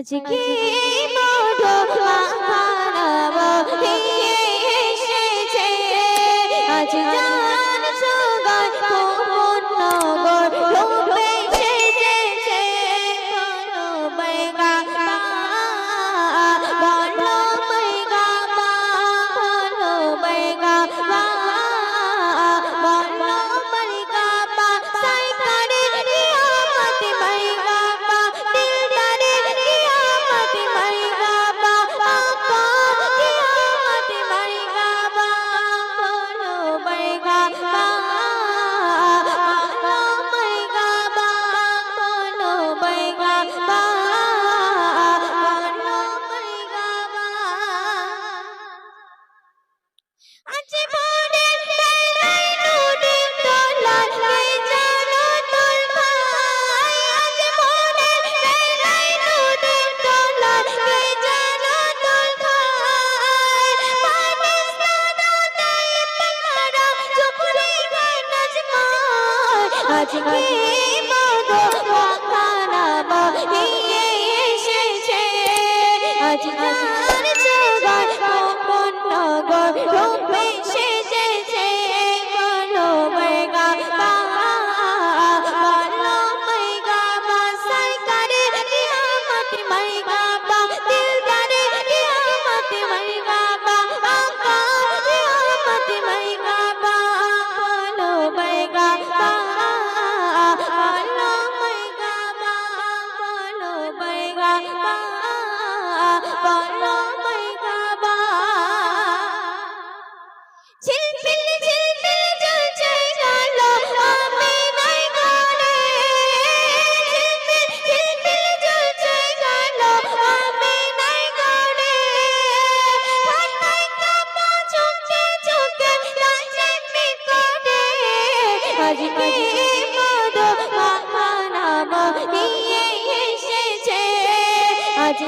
আজকে মধু মাখানাব নিয়ে এসেছে আজ জান সুগার কোন নগর রূপে সেজেছে বলো বাইগা বলো বাইগা বলো বাইগা বলো বাইগা সাই করে কিয়ামত বাইগা দিলদারে কিয়ামত বাইগা আপা কিয়ামত বাইগা বলো বাইগা বলো বাইগা বলো বাইগা বলো বাইগা আজ বনে বেলাই নদীর তলায় কে জানো তোর ভাই আজ বনে বেলাই নদীর তলায় কে জানো তোর ভাই মানিস না নাই পাকারা চুপড়ি গানজ মায় আজকে মধু মাখানাব নিয়ে এসেছে আজ জান সুগার কোন নগর রূপে সেজেছে বলো বাইগা বলো বাইগা সাই করে কিয়ামত বাইগা দিলদারে কিয়ামত বাইগা আপা কিয়ামত বাইগা বলো বাইগা বলো বাইগা বলো বাইগা বলো বাইগা ঝিলমিল ঝিলমিল জ্বলছে আলো আমি নাই ঘরে ঝিলমিল ঝিলমিল জ্বলছে আলো আমি নাই ঘরে ঠান্ডায় কাঁপা ঝুঁকে ঝুঁকে কাছে করে আজকে মধু মাখানাব নিয়ে এসেছে আজ